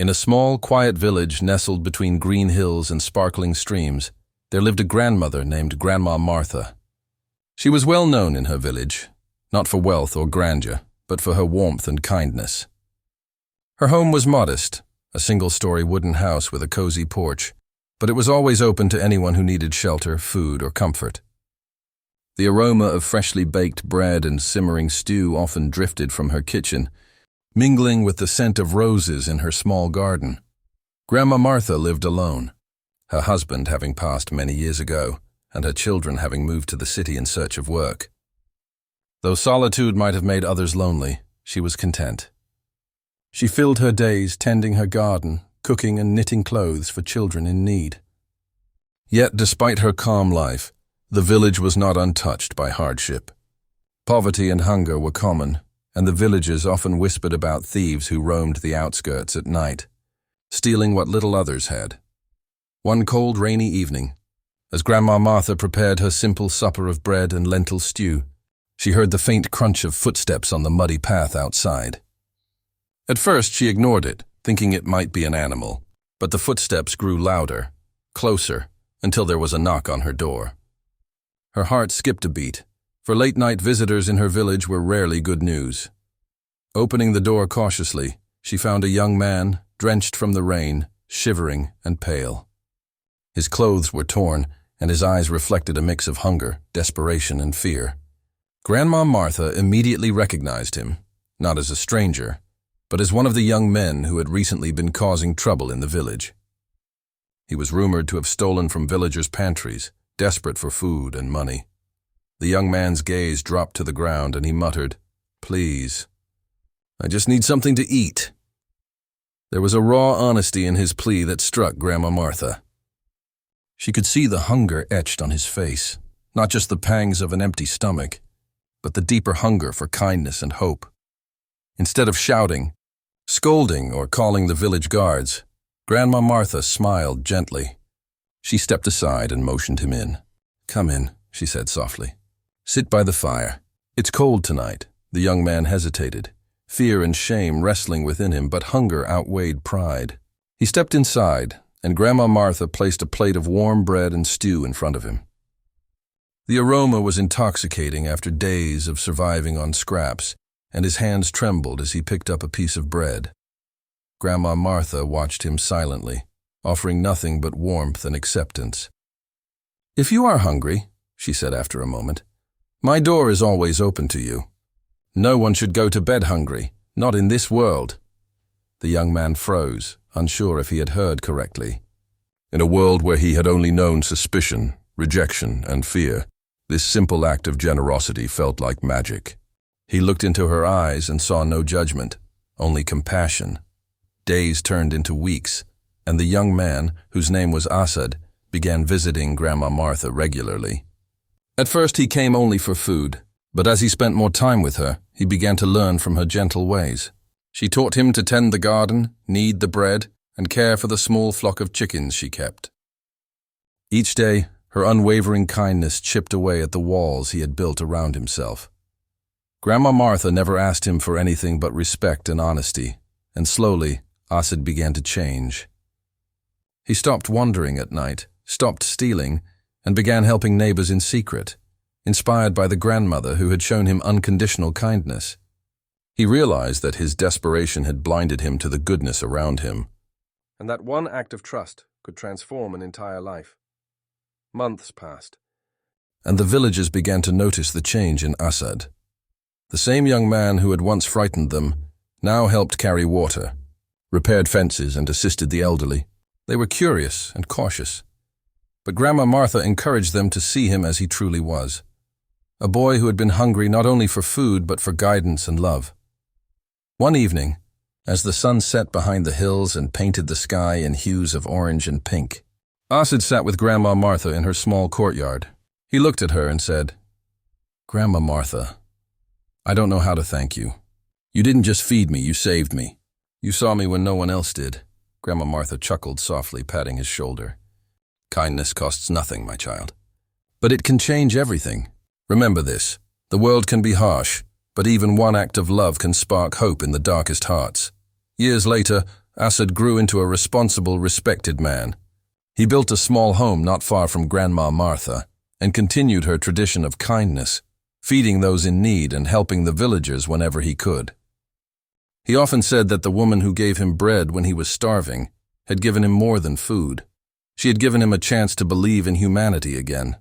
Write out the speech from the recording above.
In a small, quiet village nestled between green hills and sparkling streams, there lived a grandmother named Grandma Martha. She was well known in her village, not for wealth or grandeur, but for her warmth and kindness. Her home was modest, a single-story wooden house with a cozy porch, but it was always open to anyone who needed shelter, food, or comfort. The aroma of freshly baked bread and simmering stew often drifted from her kitchen, mingling with the scent of roses in her small garden. Grandma Martha lived alone, her husband having passed many years ago, and her children having moved to the city in search of work. Though solitude might have made others lonely, she was content. She filled her days tending her garden, cooking and knitting clothes for children in need. Yet, despite her calm life, the village was not untouched by hardship. Poverty and hunger were common, and the villagers often whispered about thieves who roamed the outskirts at night, stealing what little others had. One cold, rainy evening, as Grandma Martha prepared her simple supper of bread and lentil stew, she heard the faint crunch of footsteps on the muddy path outside. At first she ignored it, thinking it might be an animal, but the footsteps grew louder, closer, until there was a knock on her door. Her heart skipped a beat, for late-night visitors in her village were rarely good news. Opening the door cautiously, she found a young man, drenched from the rain, shivering and pale. His clothes were torn, and his eyes reflected a mix of hunger, desperation, and fear. Grandma Martha immediately recognized him, not as a stranger, but as one of the young men who had recently been causing trouble in the village. He was rumored to have stolen from villagers' pantries, desperate for food and money. The young man's gaze dropped to the ground and he muttered, "Please, I just need something to eat." There was a raw honesty in his plea that struck Grandma Martha. She could see the hunger etched on his face, not just the pangs of an empty stomach, but the deeper hunger for kindness and hope. Instead of shouting, scolding, or calling the village guards, Grandma Martha smiled gently. She stepped aside and motioned him in. "Come in," she said softly. "Sit by the fire. It's cold tonight." The young man hesitated, fear and shame wrestling within him, but hunger outweighed pride. He stepped inside, and Grandma Martha placed a plate of warm bread and stew in front of him. The aroma was intoxicating after days of surviving on scraps, and his hands trembled as he picked up a piece of bread. Grandma Martha watched him silently, offering nothing but warmth and acceptance. "If you are hungry," she said after a moment, "my door is always open to you. No one should go to bed hungry, not in this world." The young man froze, unsure if he had heard correctly. In a world where he had only known suspicion, rejection, and fear, this simple act of generosity felt like magic. He looked into her eyes and saw no judgment, only compassion. Days turned into weeks, and the young man, whose name was Asad, began visiting Grandma Martha regularly. At first he came only for food, but as he spent more time with her, he began to learn from her gentle ways. She taught him to tend the garden, knead the bread, and care for the small flock of chickens she kept. Each day, her unwavering kindness chipped away at the walls he had built around himself. Grandma Martha never asked him for anything but respect and honesty, and slowly, Asad began to change. He stopped wandering at night, stopped stealing, and began helping neighbors in secret, inspired by the grandmother who had shown him unconditional kindness. He realized that his desperation had blinded him to the goodness around him, and that one act of trust could transform an entire life. Months passed, and the villagers began to notice the change in Asad. The same young man who had once frightened them now helped carry water, repaired fences, and assisted the elderly. They were curious and cautious, but Grandma Martha encouraged them to see him as he truly was, a boy who had been hungry not only for food but for guidance and love. One evening, as the sun set behind the hills and painted the sky in hues of orange and pink, Asad sat with Grandma Martha in her small courtyard. He looked at her and said, "Grandma Martha, I don't know how to thank you. You didn't just feed me, you saved me. You saw me when no one else did." Grandma Martha chuckled softly, patting his shoulder. "Kindness costs nothing, my child. But it can change everything. Remember this, the world can be harsh, but even one act of love can spark hope in the darkest hearts." Years later, Asad grew into a responsible, respected man. He built a small home not far from Grandma Martha and continued her tradition of kindness, feeding those in need and helping the villagers whenever he could. He often said that the woman who gave him bread when he was starving had given him more than food. She had given him a chance to believe in humanity again.